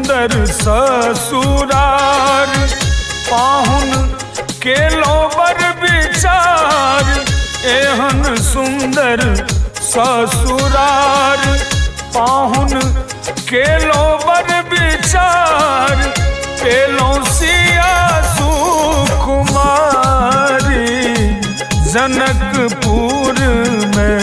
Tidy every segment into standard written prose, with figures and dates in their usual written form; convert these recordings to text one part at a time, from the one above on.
सुंदर ससुरार पाहुन के लोबर विचार एहन सुंदर ससुरार पाहुन के लोबर विचार पेलो सिया सुकुमारी जनकपुर में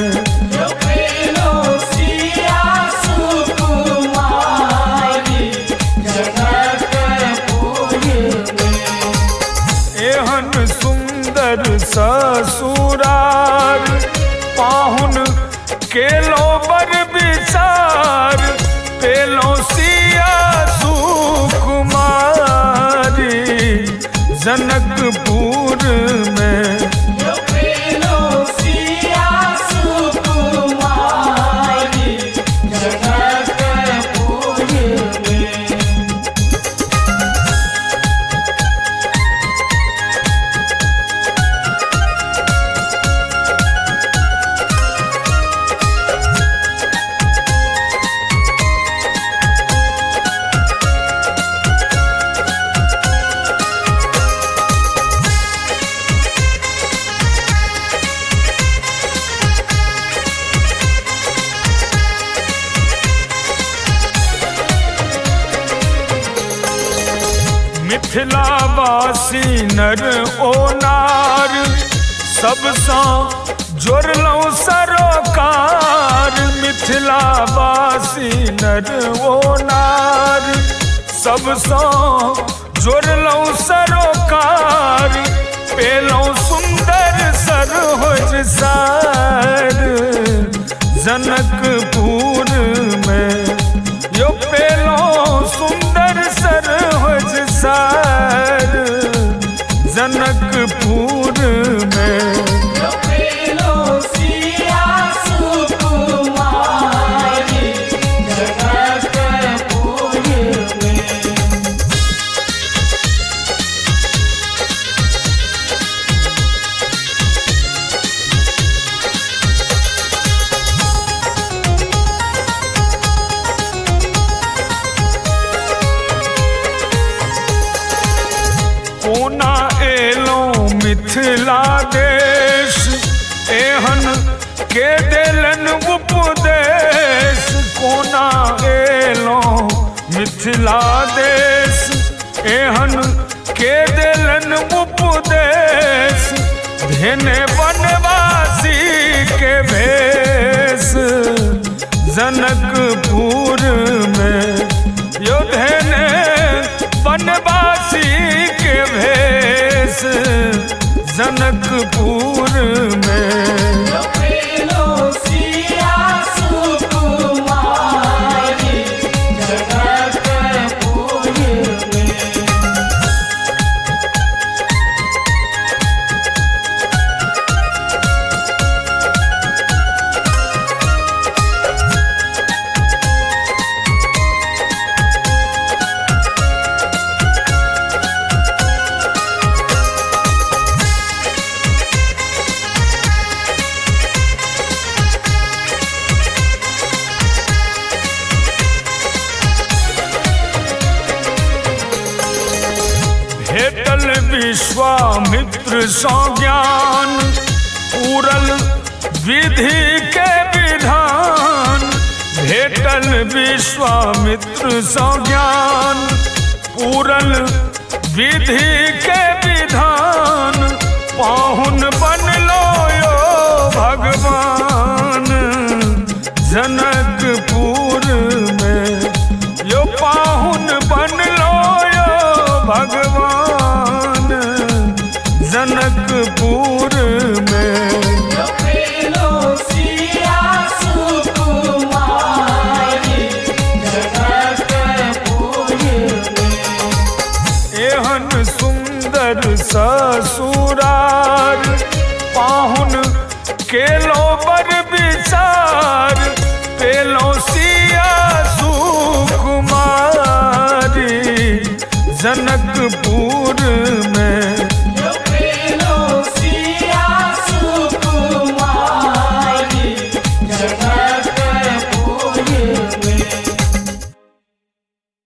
ससुरार पाहुन के लोबर विचार पेलो सिया सुकुमारी जनकपुर में मिथिलावासी नर ओ नार सबसा जोड़लौ सरोकार मिथिलावासी नर ओ नार सबसा जोड़लौ सरोकार पेलौ सुंदर सरोज सार जनकपुर में यो पेलो सुंदर सरोज सार जनकपुर में कोना एलो मिथिला देश एहन के देलन उपदेश कोना एलो मिथिला देश एहन के देलन उपदेश धेने वनवासी के भेष जनकपुर में यो धेने वनवासी के भेष जनकपुर में भेटल विश्वामित्र सौ ज्ञान पूरल विधि के विधान भेटल विश्वामित्र सौ ज्ञान पूरल विधि के विधान पाहुन बनलो यो भगवान जनकपुर में यो पाहुन बनलो यो भगवान जनकपुर में एहन सुंदर ससुरार पाहुन के लोबर विचार पेलो सिया सुकुमारी जनकपुर में